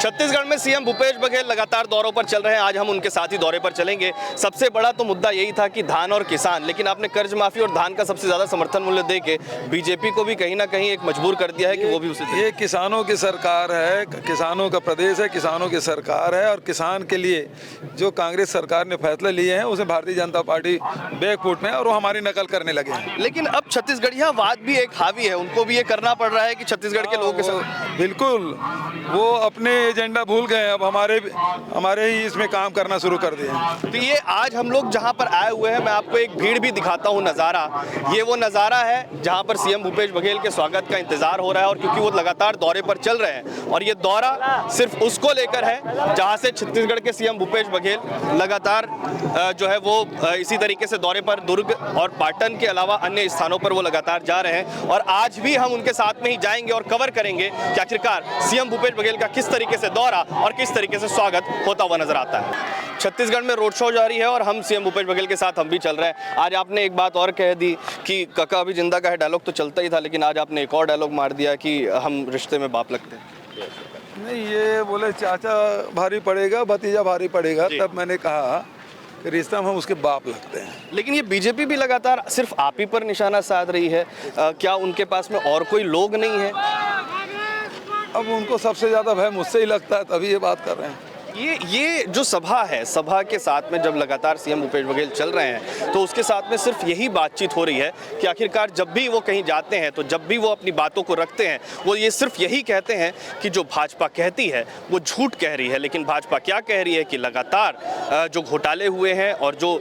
छत्तीसगढ़ में सीएम भूपेश बघेल लगातार दौरों पर चल रहे हैं। आज हम उनके साथ ही दौरे पर चलेंगे। सबसे बड़ा तो मुद्दा यही था कि धान और किसान, लेकिन आपने कर्ज माफी और धान का सबसे ज्यादा समर्थन मूल्य देके बीजेपी को भी कहीं ना कहीं एक मजबूर कर दिया है कि वो भी उसे ये किसानों की सरकार है, किसानों का प्रदेश है, किसानों की सरकार है और किसान के लिए जो कांग्रेस सरकार ने फैसले लिए हैं उसे भारतीय जनता पार्टी बैकफुट में और वो हमारी नकल करने लगे हैं। लेकिन अब छत्तीसगढ़िया वाद भी एक हावी है, उनको भी ये करना पड़ रहा है कि छत्तीसगढ़ के लोगों के साथ बिल्कुल वो अपने एजेंडा भूल गए, अब हमारे ही इसमें काम करना शुरू कर दिए। तो ये आज हम लोग जहां पर आए हुए हैं, मैं आपको एक भीड़ भी दिखाता हूं नज़ारा। ये वो नज़ारा है जहां पर सीएम भूपेश बघेल के स्वागत का इंतजार हो रहा है, और क्योंकि वो लगातार दौरे पर चल रहे हैं और ये दौरा सिर्फ उसको लेकर है जहां से छत्तीसगढ़ के सीएम भूपेश बघेल लगातार जो है वो इसी तरीके से दौरे पर दुर्ग और पाटन के अलावा अन्य स्थानों पर वो लगातार जा रहे हैं। और आज भी हम उनके साथ में ही जाएंगे और कवर करेंगे कि आखिरकार सीएम भूपेश बघेल का किस तरीके से दौरा और किस तरीके से स्वागत होता हुआ नजर आता है। छत्तीसगढ़ में रोड शो जारी है और हम सीएम भूपेश बघेल के साथ हम भी चल रहे हैं। आज आपने एक बात और कह दी कि काका अभी जिंदा का है, डायलॉग तो चलता ही था, लेकिन आज आपने एक और डायलॉग मार दिया कि हम रिश्ते में बाप लगते हैं। नहीं, ये बोले चाचा भारी पड़ेगा, भतीजा भारी पड़ेगा, तब मैंने कहा कि रिश्ता में हम उसके बाप लगते हैं। लेकिन ये बीजेपी भी लगातार सिर्फ आप ही पर निशाना साध रही है। क्या उनके पास में और कोई लोग नहीं है? अब उनको सबसे ज़्यादा भय मुझसे ही लगता है, तभी ये बात कर रहे हैं। ये जो सभा है, सभा के साथ में जब लगातार सीएम भूपेश बघेल चल रहे हैं तो उसके साथ में सिर्फ यही बातचीत हो रही है कि आखिरकार जब भी वो कहीं जाते हैं, तो जब भी वो अपनी बातों को रखते हैं, वो ये सिर्फ यही कहते हैं कि जो भाजपा कहती है वो झूठ कह रही है। लेकिन भाजपा क्या कह रही है कि लगातार जो घोटाले हुए हैं और जो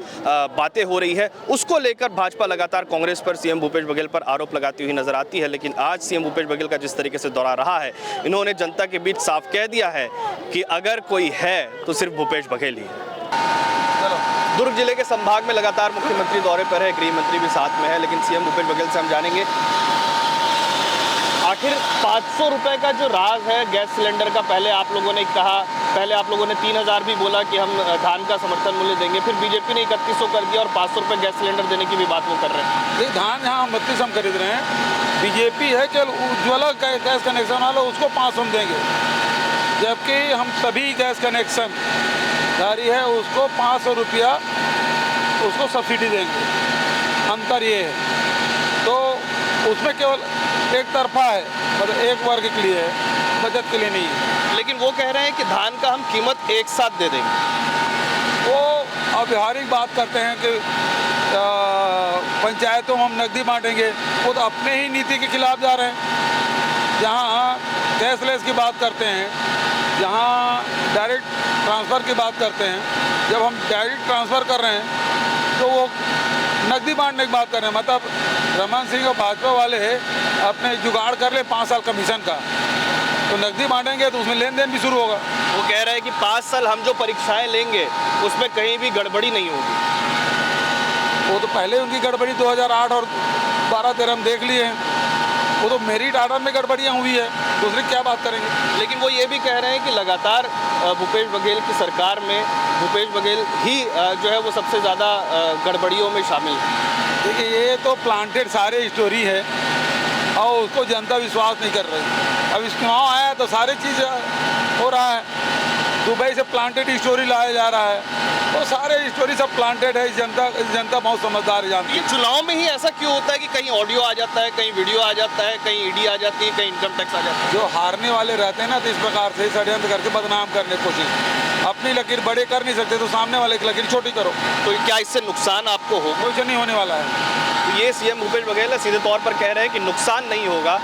बातें हो रही है उसको लेकर भाजपा लगातार कांग्रेस पर, सीएम भूपेश बघेल पर आरोप लगाती हुई नजर आती है। लेकिन आज सीएम भूपेश बघेल का जिस तरीके से दौरा रहा है, इन्होंने जनता के बीच साफ कह दिया है कि अगर कोई है तो सिर्फ भूपेश बघेल ही है। दुर्ग जिले के संभाग में लगातार मुख्यमंत्री दौरे पर है, गृह मंत्री भी साथ में है, लेकिन सीएम भूपेश बघेल से हम जानेंगे आखिर 500 रुपए का जो राज है गैस सिलेंडर का। पहले आप लोगों ने कहा, पहले आप लोगों ने 3000 भी बोला कि हम धान का समर्थन मूल्य देंगे, फिर बीजेपी ने 3100 कर दिया और 500 रुपए गैस सिलेंडर देने की भी बात वो कर रहे हैं। ये धान यहाँ 32 हम खरीद रहे हैं, बीजेपी है कि उज्ज्वला गैस कनेक्शन वाला उसको 500 देंगे, जबकि हम सभी गैस कनेक्शन जारी है उसको 500 रुपया उसको सब्सिडी देंगे। अंतर ये है, तो उसमें केवल एक तरफा है, मतलब एक वर्ग के लिए है, बचत के लिए नहीं है। लेकिन वो कह रहे हैं कि धान का हम कीमत एक साथ दे देंगे। वो अव्यवहारिक बात करते हैं कि पंचायतों में हम नकदी बांटेंगे, वो तो अपने ही नीति के खिलाफ जा रहे हैं। जहाँ कैशलेस की बात करते हैं, जहाँ डायरेक्ट ट्रांसफ़र की बात करते हैं, जब हम डायरेक्ट ट्रांसफ़र कर रहे हैं तो वो नकदी बांटने की बात कर रहे हैं। मतलब रमन सिंह और भाजपा वाले अपने जुगाड़ कर ले 5 साल कमीशन का, तो नकदी बांटेंगे तो उसमें लेन देन भी शुरू होगा। वो कह रहे हैं कि 5 साल हम जो परीक्षाएं लेंगे उसमें कहीं भी गड़बड़ी नहीं होगी। वो तो पहले उनकी गड़बड़ी 2008 और 12-13 हम देख लिए हैं, वो तो मेरिट आर्डर में गड़बड़ियाँ हुई है, दूसरी क्या बात करेंगे। लेकिन वो ये भी कह रहे हैं कि लगातार भूपेश बघेल की सरकार में भूपेश बघेल ही जो है वो सबसे ज़्यादा गड़बड़ियों में शामिल है। देखिए, ये तो प्लांटेड सारे स्टोरी है और उसको जनता विश्वास नहीं कर रही। अब इस चुनाव आया तो सारी चीज़ हो रहा है, दुबई से प्लांटेड स्टोरी लाया जा रहा है, वो सारे स्टोरी सब प्लांटेड है। जनता बहुत समझदार है, जानती है। ये चुनाव में ही ऐसा क्यों होता है कि कहीं ऑडियो आ जाता है, कहीं वीडियो आ जाता है, कहीं ईडी आ जाती है, कहीं इनकम टैक्स आ जाता है? जो हारने वाले रहते हैं ना, तो इस प्रकार से षड्यंत्र करके बदनाम करने की कोशिश। अपनी लकीर बड़े कर नहीं सकते तो सामने वाले की लकीर छोटी करो। तो क्या इससे नुकसान आपको हो? कुछ नहीं होने वाला है। तो ये सीएम भूपेश बघेल सीधे तौर पर कह रहे हैं कि नुकसान नहीं होगा।